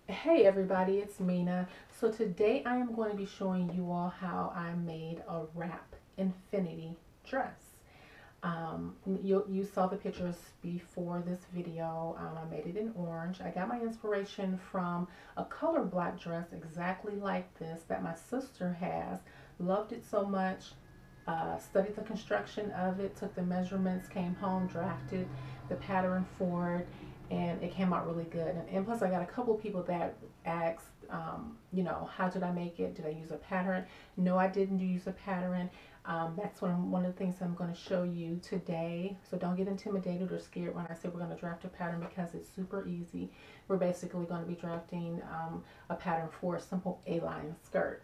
Hey everybody, it's Mina. So today I am going to be showing you all how I made a wrap infinity dress. You saw the pictures before this video. I made it in orange. I got my inspiration from a color black dress exactly like this that my sister has. Loved it so much. Studied the construction of it, took the measurements, came home, drafted the pattern for it, and it came out really good. And plus, I got a couple people that asked, how did I make it? Did I use a pattern? No, I didn't use a pattern. That's one of the things I'm going to show you today. So don't get intimidated or scared when I say we're going to draft a pattern because it's super easy. We're basically going to be drafting a pattern for a simple A-line skirt.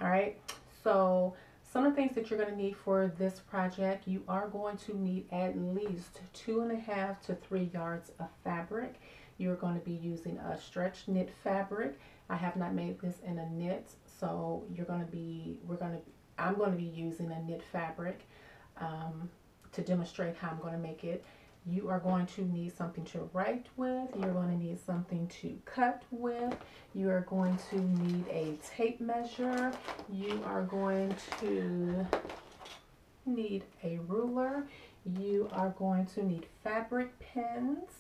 All right. So some of the things that you're going to need for this project, you are going to need at least 2.5 to 3 yards of fabric. You're going to be using a stretch knit fabric. I have not made this in a knit, so I'm going to be using a knit fabric to demonstrate how I'm going to make it. You are going to need something to write with. You're going to need something to cut with. You are going to need a tape measure. You are going to need a ruler. You are going to need fabric pins.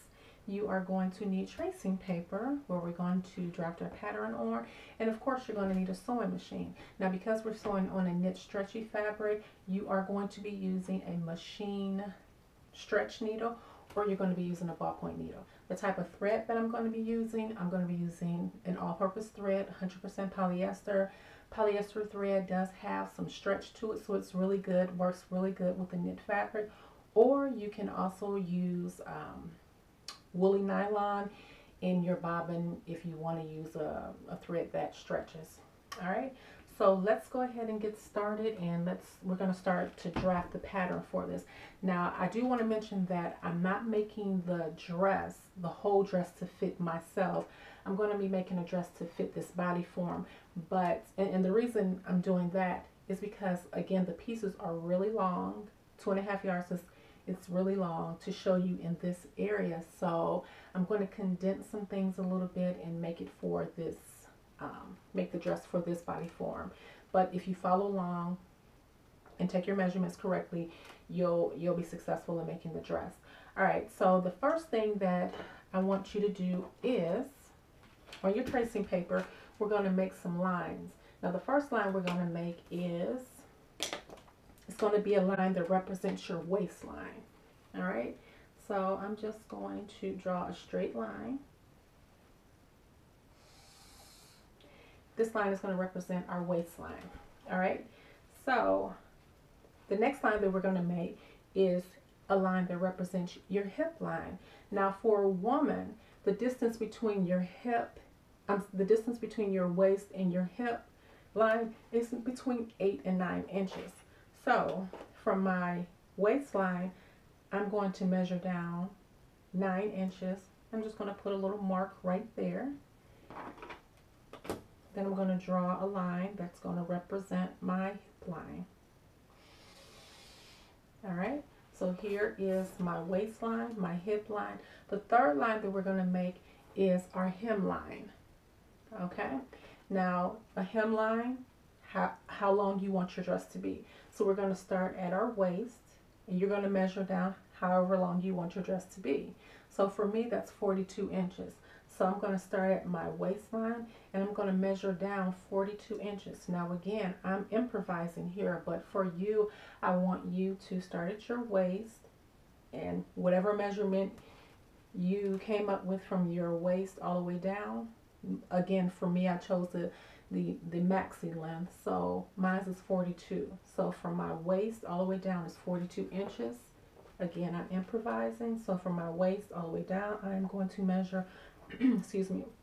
You are going to need tracing paper where we're going to draft our pattern on. And of course, you're going to need a sewing machine. Now, because we're sewing on a knit stretchy fabric, you are going to be using a machine stretch needle, or you're going to be using a ballpoint needle. The type of thread that I'm going to be using an all-purpose thread, 100% polyester. Polyester thread does have some stretch to it, so it's really good, works really good with the knit fabric. Or you can also use woolly nylon in your bobbin if you want to use a thread that stretches. All right, so let's go ahead and get started, and we're going to start to draft the pattern for this. Now, I do want to mention that I'm not making the whole dress to fit myself. I'm going to be making a dress to fit this body form, and the reason I'm doing that is because, again, the pieces are really long. 2.5 yards is it's really long to show you in this area, so I'm going to condense some things a little bit and make it for this make the dress for this body form. But if you follow along and take your measurements correctly, you'll be successful in making the dress. All right, so the first thing that I want you to do is, on your tracing paper, we're going to make some lines. Now, the first line we're going to make is, it's going to be a line that represents your waistline. All right, so I'm just going to draw a straight line. This line is going to represent our waistline. All right, so the next line that we're going to make is a line that represents your hip line. Now, for a woman, the distance between your waist and your hip line is between 8 and 9 inches. So from my waistline, I'm going to measure down 9 inches. I'm just going to put a little mark right there. Then I'm going to draw a line that's going to represent my hip line. All right, so here is my waistline, my hip line. The third line that we're going to make is our hemline. Okay, now a hemline, how long you want your dress to be. So we're going to start at our waist, and you're going to measure down however long you want your dress to be. So for me, that's 42 inches. So I'm going to start at my waistline, and I'm going to measure down 42 inches. Now again, I'm improvising here, but for you, I want you to start at your waist, and whatever measurement you came up with from your waist all the way down. Again, for me, I chose the maxi length, so mine is 42. So from my waist all the way down is 42 inches. Again, I'm improvising, so from my waist all the way down, I'm going to measure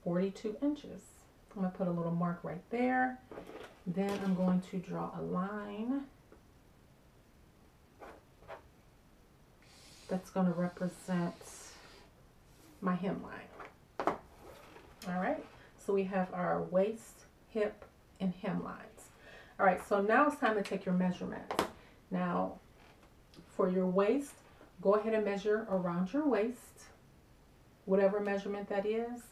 42 inches. I'm going to put a little mark right there. Then I'm going to draw a line that's going to represent my hemline. All right, so we have our waist, hip, and hemlines. All right, so now it's time to take your measurements. Now, for your waist, go ahead and measure around your waist, whatever measurement that is.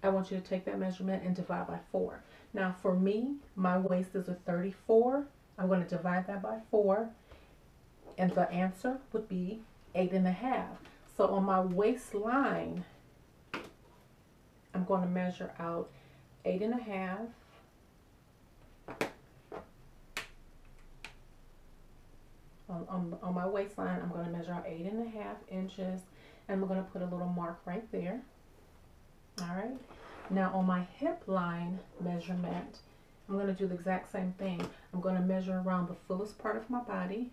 I want you to take that measurement and divide by 4. Now for me, my waist is a 34. I'm going to divide that by 4, and the answer would be 8.5. So on my waistline, I'm going to measure out 8.5. On my waistline, I'm going to measure out 8.5 inches, and I'm going to put a little mark right there. All right. Now on my hip line measurement, I'm going to do the exact same thing. I'm going to measure around the fullest part of my body.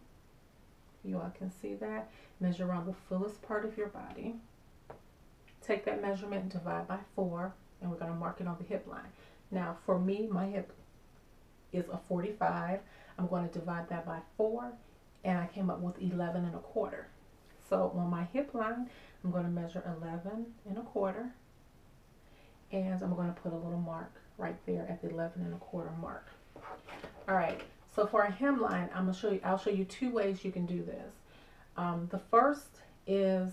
You all can see that. Measure around the fullest part of your body. Take that measurement and divide by 4, and we're going to mark it on the hip line. Now for me, my hip is a 45. I'm going to divide that by 4, and I came up with 11.25. So on my hip line, I'm going to measure 11.25, and I'm going to put a little mark right there at the 11.25 mark. All right. So for a hemline, I'll show you 2 ways you can do this. The first is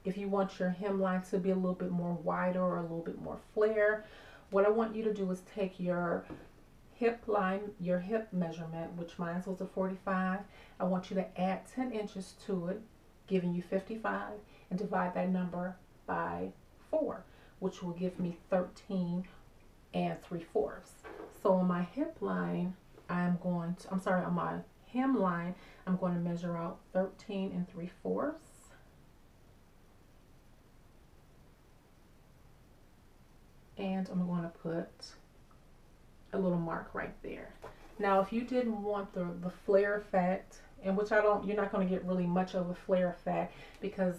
if you want your hemline to be a little bit more wider or a little bit more flare. What I want you to do is take your hip line, your hip measurement, which mine was a 45. I want you to add 10 inches to it, giving you 55, and divide that number by 4, which will give me 13 3/4. So on my hip line, on my hem line, I'm going to measure out 13 3/4. And I'm going to put a little mark right there. Now, if you didn't want the flare effect, and which you're not going to get really much of a flare effect because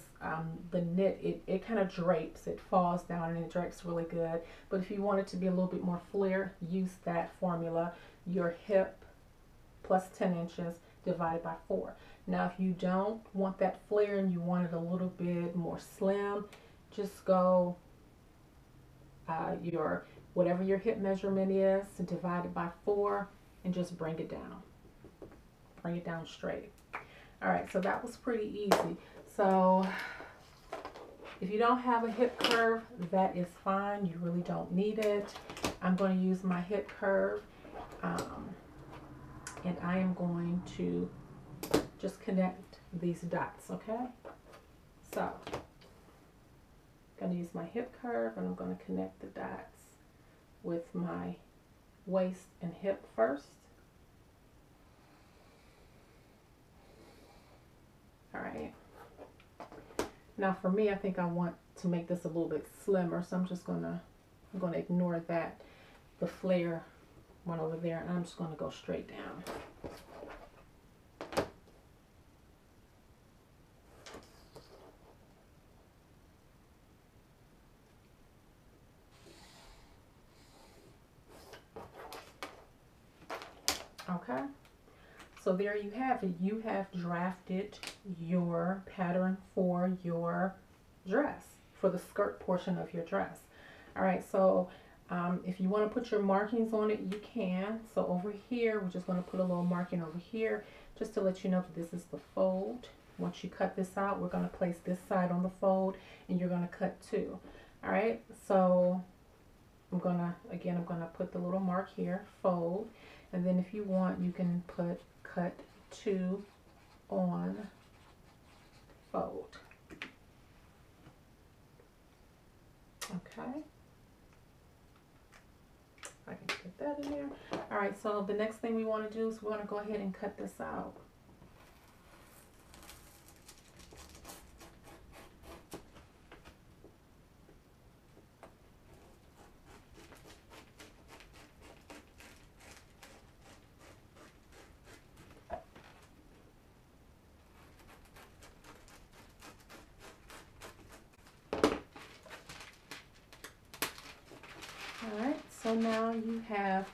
the knit, it kind of drapes, it falls down and it drapes really good. But if you want it to be a little bit more flare, use that formula, your hip plus 10 inches divided by 4. Now, if you don't want that flare and you want it a little bit more slim, just go whatever your hip measurement is, divide it by 4, and just bring it down. Bring it down straight. All right, so that was pretty easy. So if you don't have a hip curve, that is fine. You really don't need it. I'm going to use my hip curve, and I am going to just connect these dots, okay? So I'm going to use my hip curve, and I'm going to connect the dots with my waist and hip first. All right. Now for me, I think I want to make this a little bit slimmer, so I'm going to ignore that, the flare one over there, and I'm just going to go straight down. Okay, so there you have it. You have drafted your pattern for your dress, for the skirt portion of your dress. All right, so if you want to put your markings on it, you can. So over here, we're just going to put a little marking over here just to let you know that this is the fold. Once you cut this out, we're going to place this side on the fold, and you're going to cut 2. All right, so I'm going to put the little mark here, fold. And then if you want, you can put cut 2 on fold. Okay. I can put that in there. All right, so the next thing we want to do is we want to go ahead and cut this out. So now you have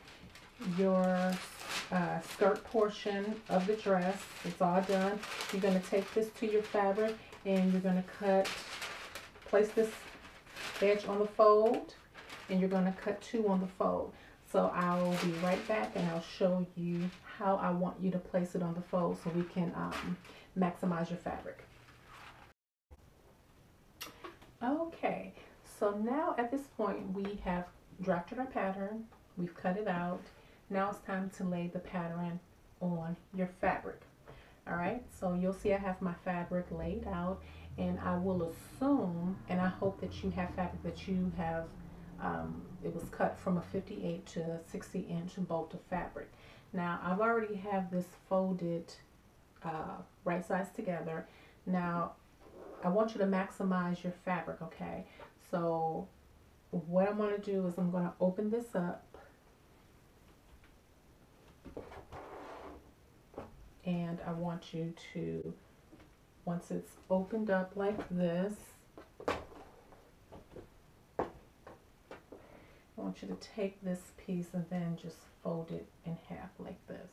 your skirt portion of the dress. It's all done. You're going to take this to your fabric, and you're going to place this edge on the fold, and you're going to cut 2 on the fold. So I'll be right back, and I'll show you how I want you to place it on the fold so we can maximize your fabric. Okay, So now at this point we have drafted our pattern, we've cut it out. Now it's time to lay the pattern on your fabric. Alright, so you'll see I have my fabric laid out, and I will assume, and I hope that you have fabric that you have, it was cut from a 58 to a 60-inch bolt of fabric. Now I've already have this folded right sides together. Now I want you to maximize your fabric, okay? So what I'm going to do is I'm going to open this up, and I want you to, once it's opened up like this, I want you to take this piece and then just fold it in half like this.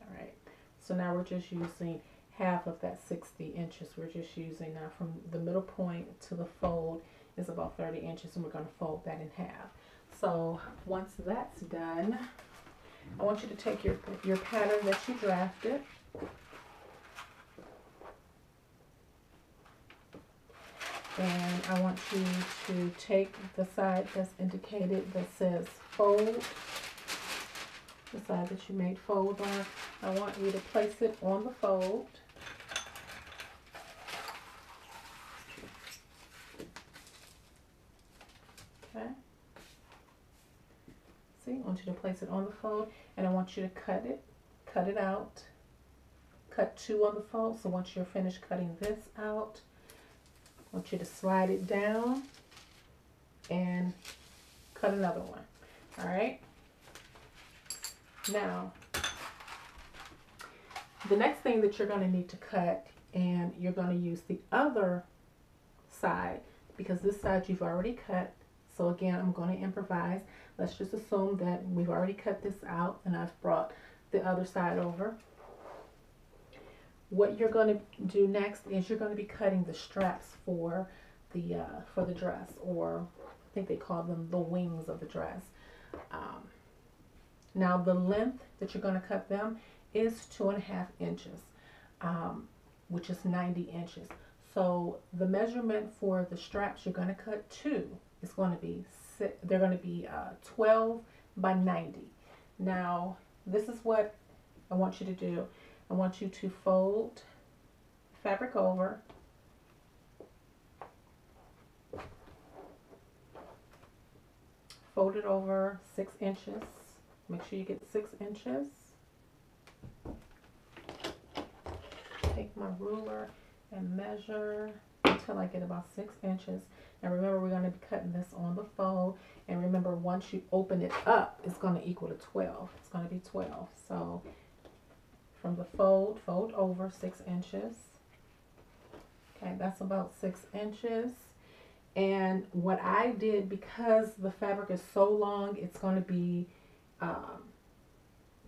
Alright, so now we're just using half of that 60 inches. We're just using now from the middle point to the fold is about 30 inches, and we're going to fold that in half. So once that's done, I want you to take your pattern that you drafted, and I want you to take the side that's indicated that says fold, the side that you made fold on. I want you to place it on the fold. Okay. See, I want you to place it on the fold, and I want you to cut it out. Cut two on the fold. So once you're finished cutting this out, I want you to slide it down and cut another one. All right. Now, the next thing that you're going to need to cut, and you're going to use the other side, because this side you've already cut. So again, I'm going to improvise. Let's just assume that we've already cut this out and I've brought the other side over. What you're going to do next is you're going to be cutting the straps for the dress, or I think they call them the wings of the dress. Now the length that you're going to cut them is 2.5 inches, which is 90 inches. So the measurement for the straps you're going to cut to is going to be, they're going to be 12 by 90. Now this is what I want you to do. I want you to fold fabric over, fold it over 6 inches. Make sure you get 6 inches. Take my ruler and measure until I get about 6 inches. Now remember, we're going to be cutting this on the fold, and remember, once you open it up, it's going to equal to 12. It's going to be 12. So from the fold over 6 inches. Okay, that's about 6 inches. And what I did, because the fabric is so long, it's going to be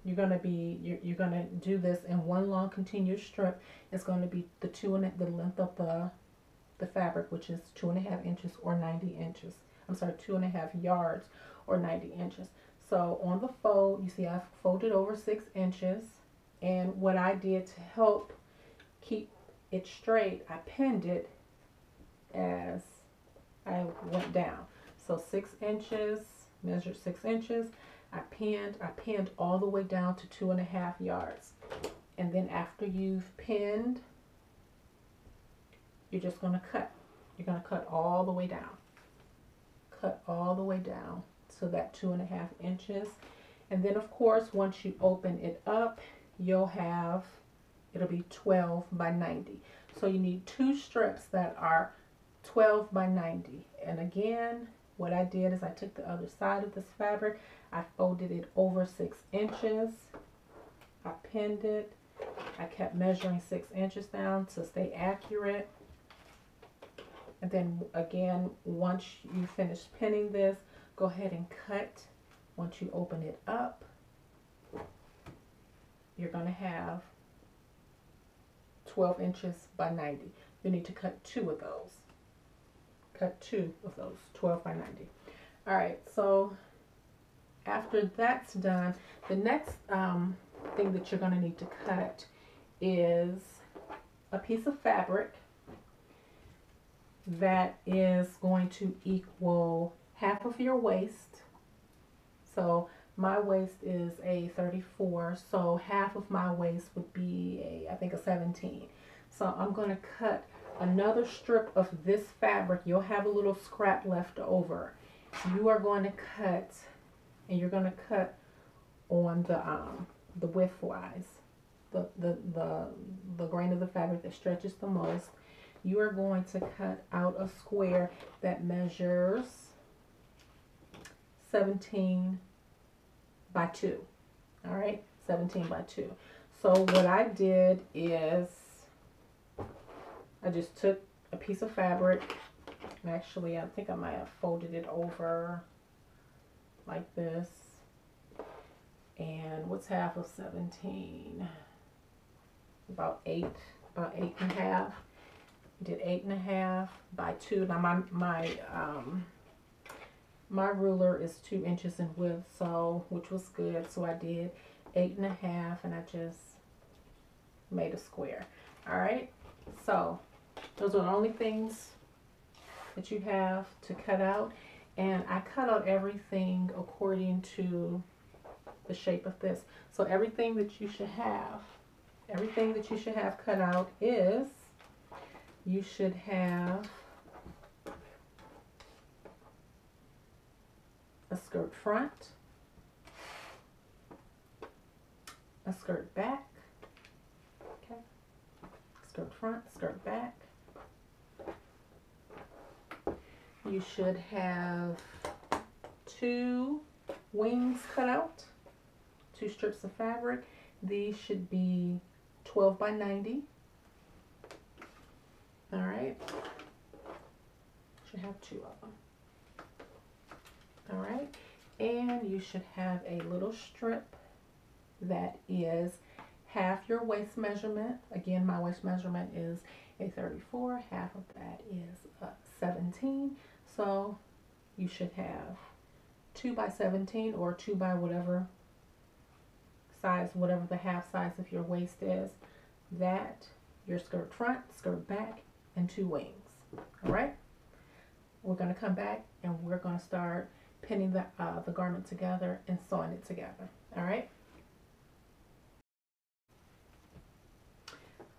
you're going to do this in one long continuous strip. It's going to be the length of the fabric, which is 2.5 inches or 90 inches. I'm sorry, 2.5 yards or 90 inches. So on the fold, you see I've folded over 6 inches, and what I did to help keep it straight, I pinned it as I went down. So 6 inches, measured 6 inches. I pinned all the way down to 2.5 yards. And then after you've pinned, you're just going to cut. You're going to cut all the way down. Cut all the way down to that 2.5 inches. And then of course, once you open it up, you'll have, it'll be 12 by 90. So you need 2 strips that are 12 by 90. And again, what I did is I took the other side of this fabric, I folded it over 6 inches, I pinned it, I kept measuring 6 inches down to stay accurate. And then again, once you finish pinning this, go ahead and cut. Once you open it up, you're going to have 12 inches by 90. You need to cut 2 of those. Cut 2 of those, 12 by 90. All right, so after that's done, the next thing that you're going to need to cut is a piece of fabric. that is going to equal half of your waist. So my waist is a 34, so half of my waist would be I think a 17. So I'm going to cut another strip of this fabric. You'll have a little scrap left over. You are going to cut, and you're going to cut on the widthwise, the grain of the fabric that stretches the most. You are going to cut out a square that measures 17 by 2. All right, 17 by 2. So what I did is I just took a piece of fabric, and actually I think I might have folded it over like this. And what's half of 17? About 8 and a half. Did 8 and a half by 2. Now my ruler is 2 inches in width, so which was good. So I did 8 and a half, and I just made a square. All right. So those are the only things that you have to cut out, and I cut out everything according to the shape of this. So everything that you should have cut out is, you should have a skirt front, a skirt back, okay, skirt front, skirt back. You should have 2 wings cut out, 2 strips of fabric. These should be 12 by 90. All right, should have 2 of them. All right, and you should have a little strip that is half your waist measurement. Again, my waist measurement is a 34. Half of that is a 17. So you should have 2 by 17 or 2 by whatever size, whatever the half size of your waist is. That, your skirt front, skirt back, and 2 wings. All right. We're going to come back and we're going to start pinning the garment together and sewing it together. All right.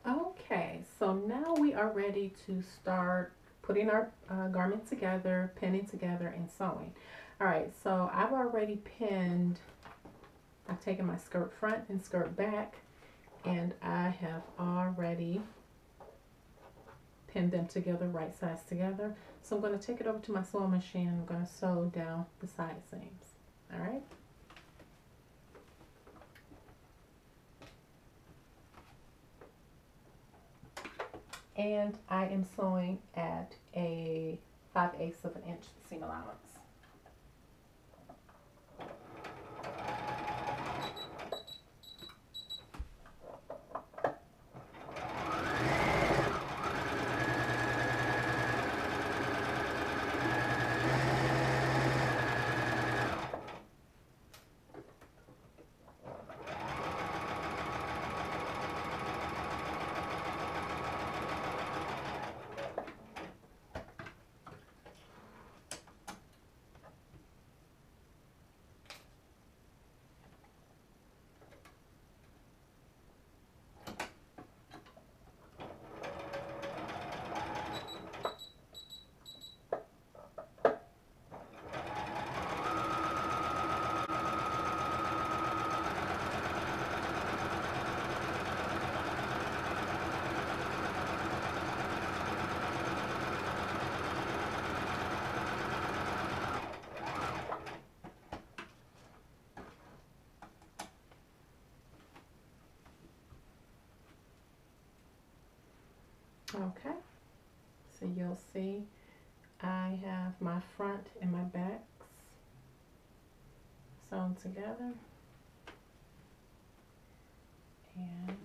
Okay, so now we are ready to start putting our garment together, pinning together, and sewing. All right, so I've already pinned. I've taken my skirt front and skirt back, and I have already pinned them together, right sides together. So I'm going to take it over to my sewing machine. I'm going to sew down the side seams. All right. And I am sewing at a 5/8 of an inch seam allowance. Okay, so you'll see I have my front and my backs sewn together, and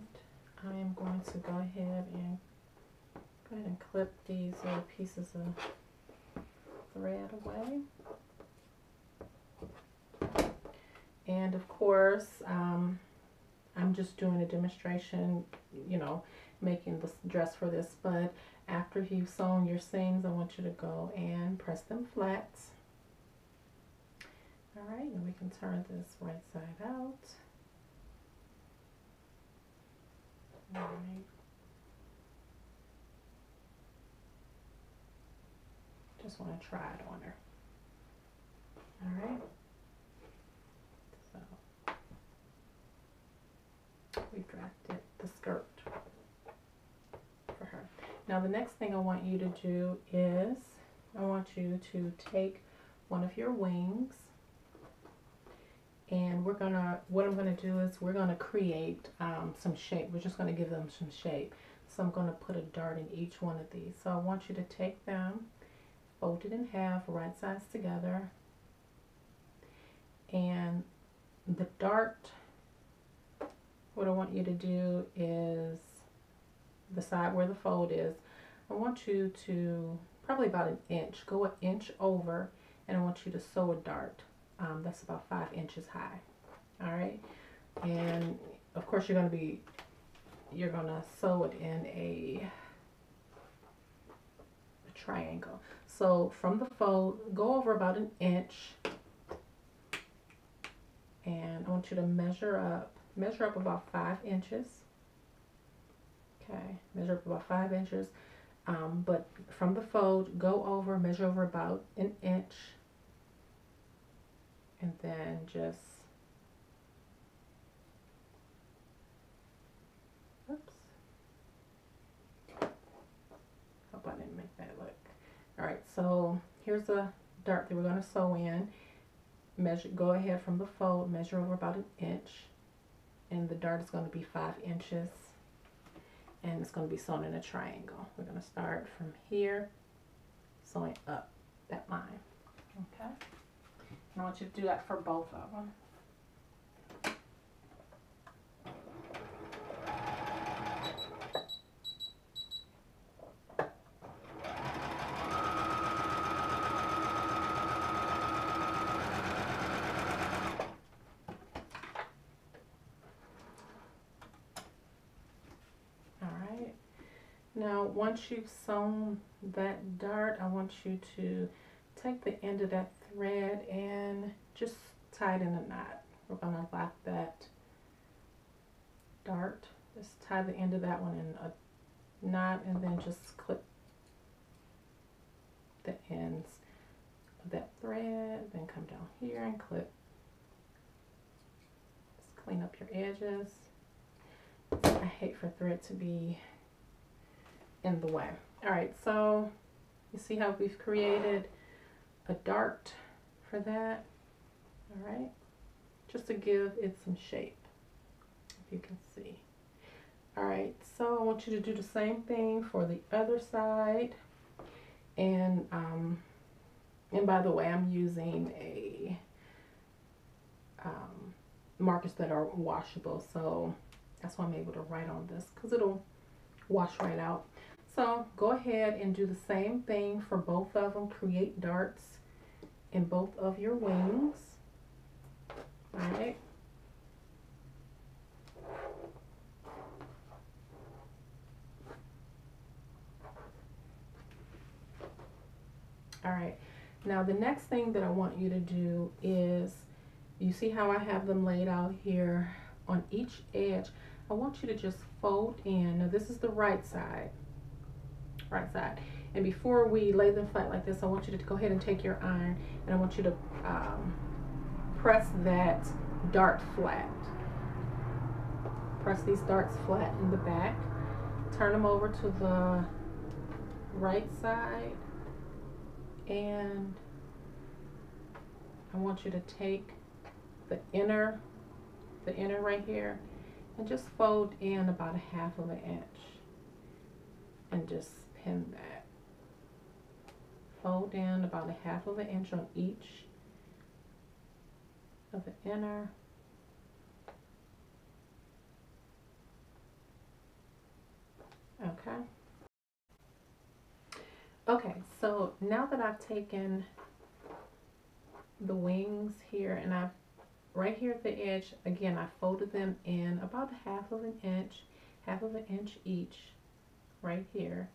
I am going to go ahead and clip these little pieces of thread away. And of course, I'm just doing a demonstration, you know, making this dress for this, but after you've sewn your seams, I want you to go and press them flat. All right, and we can turn this right side out. All right. Just want to try it on her. All right. So we drafted the skirt for her. Now the next thing I want you to do is I want you to take one of your wings, and what I'm gonna do is we're gonna create some shape. We're just gonna give them some shape. So I'm gonna put a dart in each one of these. So I want you to take them, fold it in half, right sides together, and the dart, what I want you to do is the side where the fold is, I want you to probably about an inch, go an inch over, and I want you to sew a dart. That's about 5 inches high. All right, and of course you're gonna sew it in a triangle. So from the fold, go over about an inch, and I want you to measure up about 5 inches. Okay, measure up about 5 inches, but from the fold, go over, measure over about an inch, and then just, oops, hope I didn't make that look. All right, so here's a dart that we're going to sew in. Measure, go ahead from the fold, measure over about an inch, and the dart is going to be 5 inches, and it's going to be sewn in a triangle. We're going to start from here, sewing up that line. Okay, and I want you to do that for both of them. Now, once you've sewn that dart, I want you to take the end of that thread and just tie it in a knot. We're going to lock that dart. Just tie the end of that one in a knot, and then just clip the ends of that thread. Then come down here and clip. Just clean up your edges. I hate for thread to be in the way. All right, so you see how we've created a dart for that. All right, just to give it some shape, if you can see. All right, so I want you to do the same thing for the other side, and by the way, I'm using a markers that are washable, so that's why I'm able to write on this, because it'll wash right out. So go ahead and do the same thing for both of them. Create darts in both of your wings. All right. All right. Now the next thing that I want you to do is, you see how I have them laid out here on each edge. I want you to just fold in. Now this is the right side. Right side. And before we lay them flat like this, I want you to go ahead and take your iron, and I want you to press that dart flat. Press these darts flat in the back. Turn them over to the right side, and I want you to take the inner right here and just fold in about 1/2 of an inch and just pin that. Fold in about 1/2 of an inch on each of the inner. Okay. Okay, so now that I've taken the wings here, and I've right here at the edge, again, I folded them in about 1/2 of an inch, 1/2 of an inch each right here.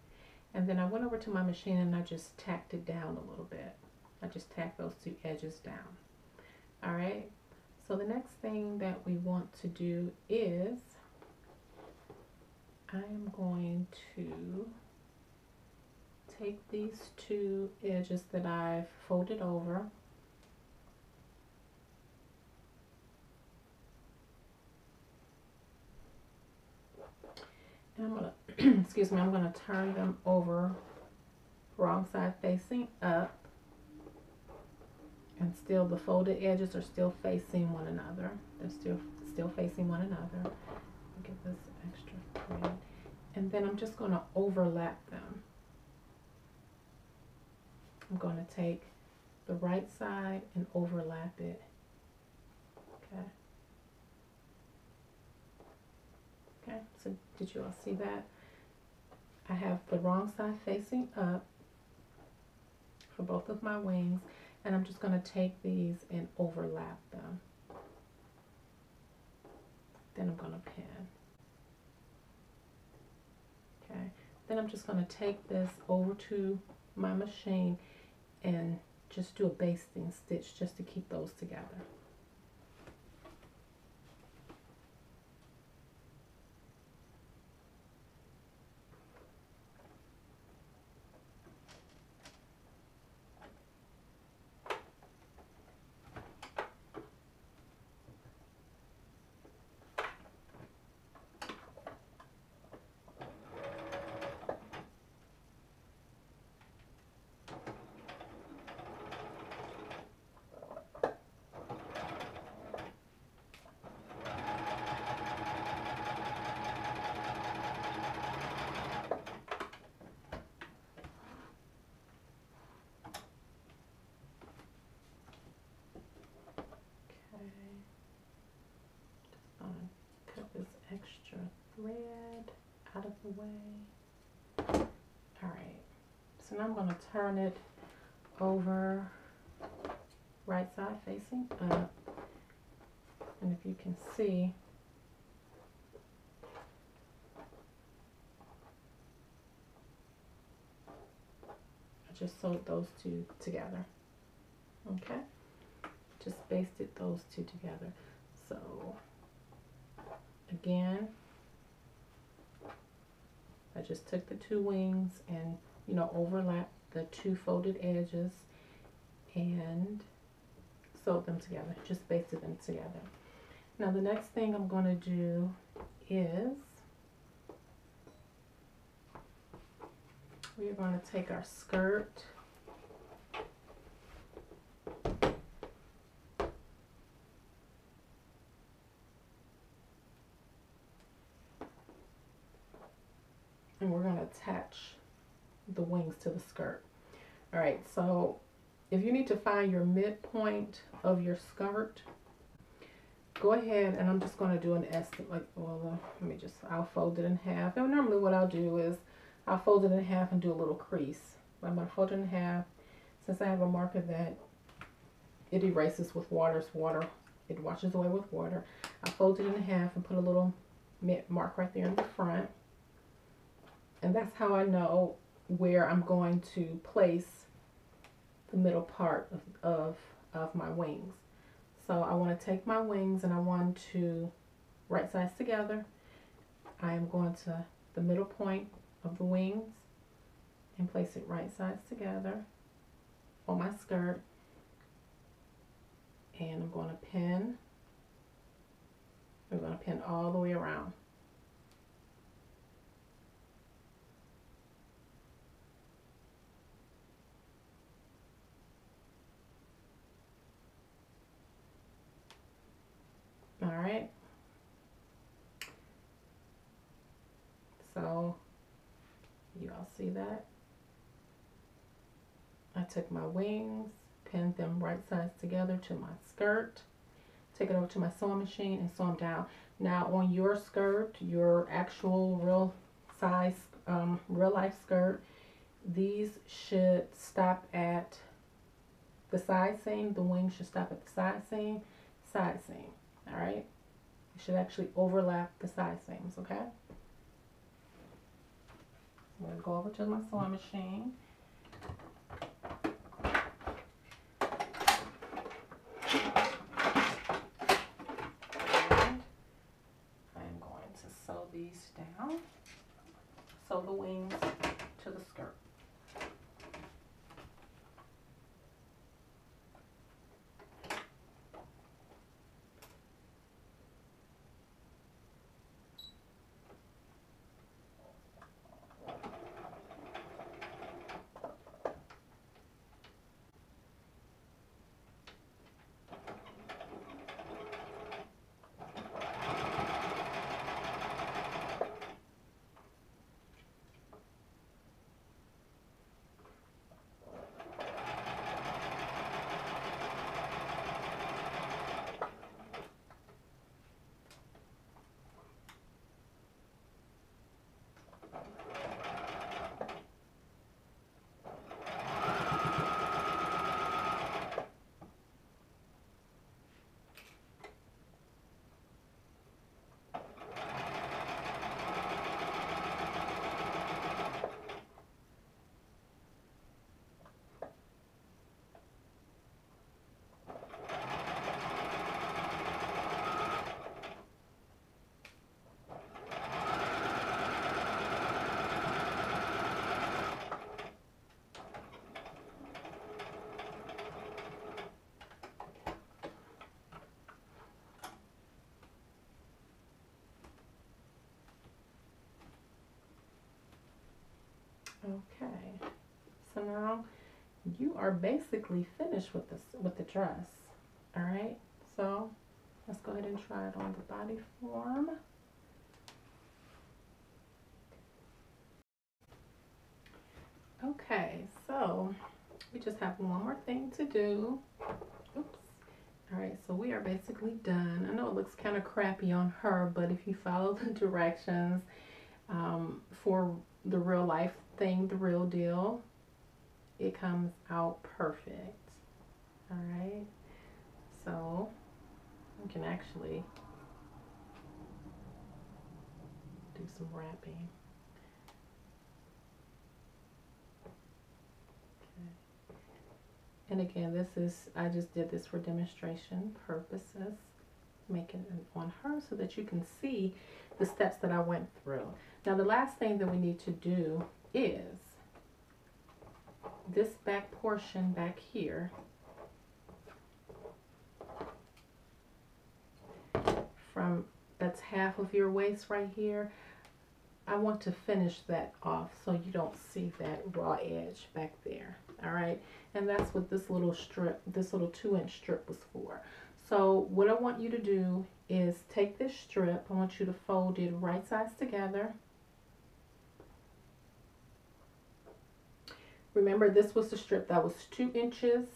And then I went over to my machine and I just tacked it down a little bit. I just tacked those 2 edges down. All right, so the next thing that we want to do is I'm going to take these 2 edges that I've folded over, and I'm gonna excuse me, I'm gonna turn them over wrong side facing up, and still the folded edges are still facing one another. They're still facing one another. Get this extra thread, and then I'm just gonna overlap them. I'm going to take the right side and overlap it. Okay. Okay, so did you all see that? I have the wrong side facing up for both of my wings, and I'm just going to take these and overlap them. Then I'm going to pin. Okay, then I'm just going to take this over to my machine and just do a basting stitch just to keep those together. Cut this extra thread out of the way. Alright, so now I'm going to turn it over right side facing up, and if you can see, I just sewed those 2 together. Okay, just basted those 2 together. So again, I just took the 2 wings and, you know, overlapped the 2 folded edges and sewed them together, just basted them together. Now the next thing I'm going to do is we're going to take our skirt and we're going to attach the wings to the skirt. All right, so if you need to find your midpoint of your skirt, go ahead, and I'm just going to do an estimate, like, well, I'll fold it in half. And normally what I'll do is I'll fold it in half and do a little crease. But I'm going to fold it in half. Since I have a marker that it erases with water, it washes away with water, I fold it in half and put a little mark right there in the front. And that's how I know where I'm going to place the middle part of my wings. So I want to take my wings and I want to right sides together. I am going to the middle point of the wings and place it right sides together on my skirt. And I'm going to pin. I'm going to pin all the way around. All right. So you all see that? I took my wings, pinned them right sides together to my skirt, take it over to my sewing machine and sew them down. Now on your skirt, your actual real size, real life skirt, these should stop at the side seam. The wings should stop at the side seam. All right, you should actually overlap the side seams. Okay, I'm going to go over to my sewing machine. And I'm going to sew these down. Sew the wings to the skirt. Okay, so now you are basically finished with the dress. All right, so let's go ahead and try it on the body form. Okay, so we just have one more thing to do. Oops. All right, so we are basically done. I know it looks kind of crappy on her, but if you follow the directions for the real life thing, the real deal, it comes out perfect. All right, so we can actually do some wrapping. Okay. And again, I just did this for demonstration purposes, making it on her so that you can see the steps that I went through. Now the last thing that we need to do is this back portion back here, that's half of your waist right here. I want to finish that off so you don't see that raw edge back there. All right, and that's what this little strip, this little 2-inch strip was for. So what I want you to do is take this strip, I want you to fold it right sides together. Remember, this was the strip that was 2 inches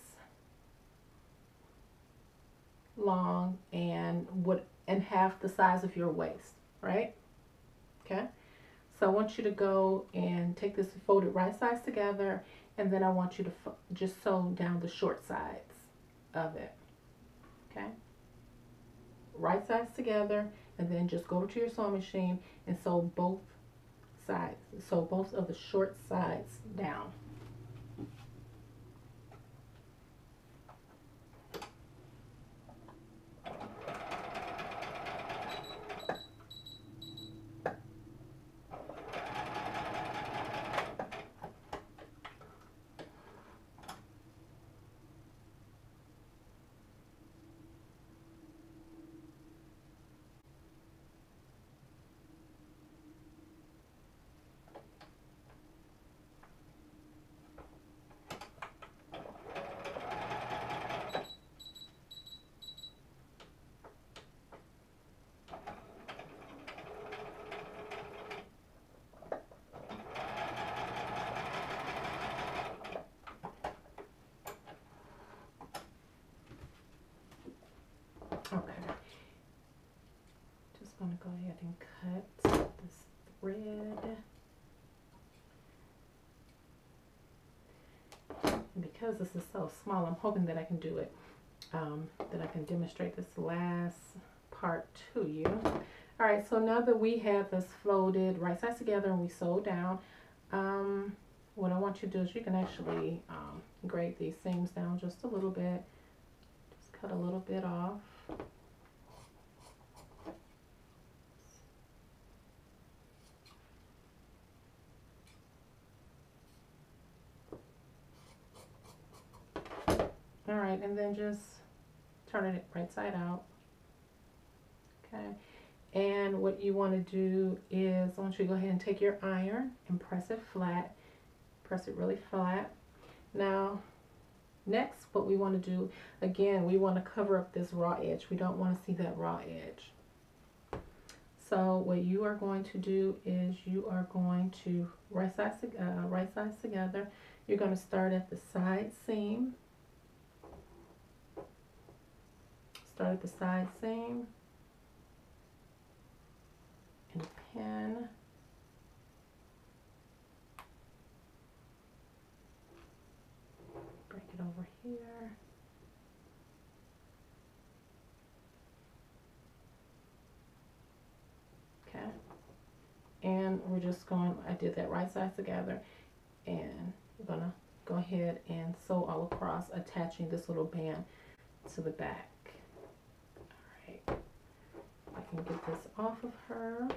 long and half the size of your waist, right? Okay, so I want you to go and take this, fold it right sides together, and then I want you to just sew down the short sides of it. Okay, right sides together, and then just go over to your sewing machine and sew both sides, sew both of the short sides down. Okay, just going to go ahead and cut this thread. And because this is so small, I'm hoping that I can do it, that I can demonstrate this last part to you. All right, so now that we have this folded right sides together and we sewed down, what I want you to do is you can actually grade these seams down just a little bit. Just cut a little bit off. All right, and then just turn it right side out. Okay, and what you want to do is I want you to go ahead and take your iron and press it flat. Press it really flat. Now, next, what we want to do, again, we want to cover up this raw edge. We don't want to see that raw edge. So what you are going to do is you are going to right sides together. You're going to start at the side seam. Start at the side seam and pin. Break it over here. Okay. And we're just going, I did that right sides together, and we're gonna go ahead and sew all across, attaching this little band to the back. All right. I can get this off of her.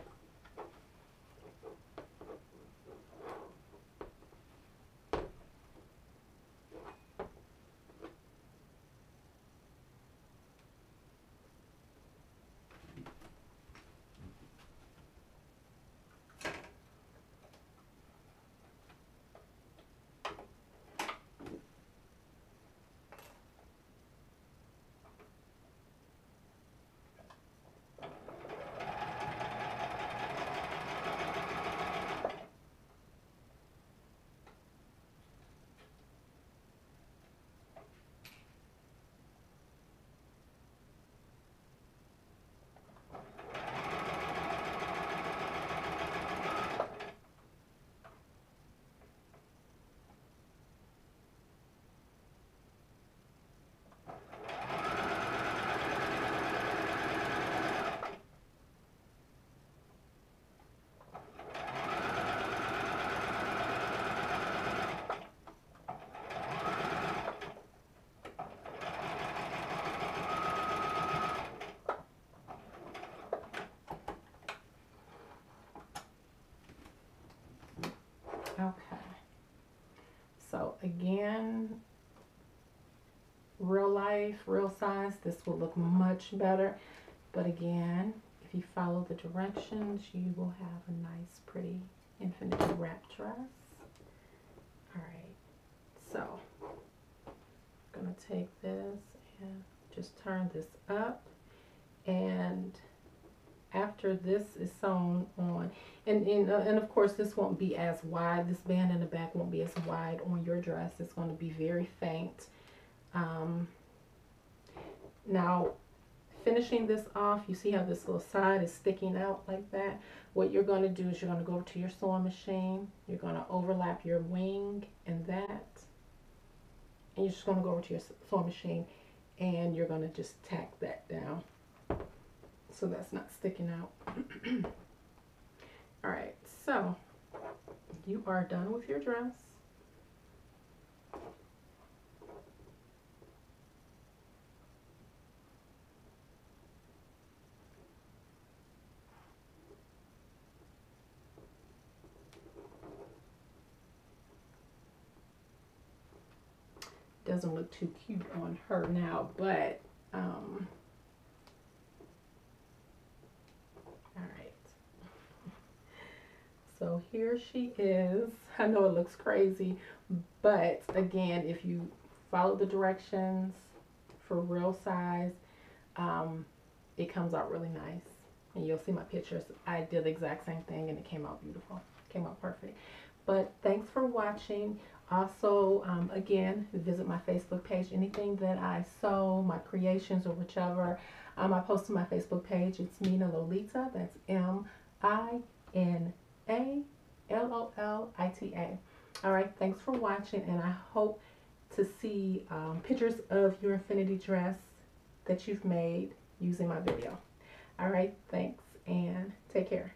Okay, so again, real life, real size, this will look much better. But again, if you follow the directions, you will have a nice, pretty infinity wrap dress. All right, so I'm gonna take this and just turn this up, and after this is sewn on, and of course this won't be as wide, this band in the back won't be as wide on your dress. It's going to be very faint. Now, finishing this off, you see how this little side is sticking out like that? What you're going to do is you're going to go over to your sewing machine, you're going to overlap your wing and that, and you're just going to go over to your sewing machine and you're going to just tack that down so that's not sticking out. All right, so you are done with your dress. Doesn't look too cute on her now, but all right. So here she is. I know it looks crazy, but again, if you follow the directions for real size, it comes out really nice. And you'll see my pictures. I did the exact same thing and it came out beautiful. It came out perfect. But thanks for watching. Also, again, visit my Facebook page. Anything that I sew, my creations or whichever, I post to my Facebook page. It's Mina Lolita. That's MINALOLITA. All right, thanks for watching, and I hope to see pictures of your infinity dress that you've made using my video. All right, thanks, and take care.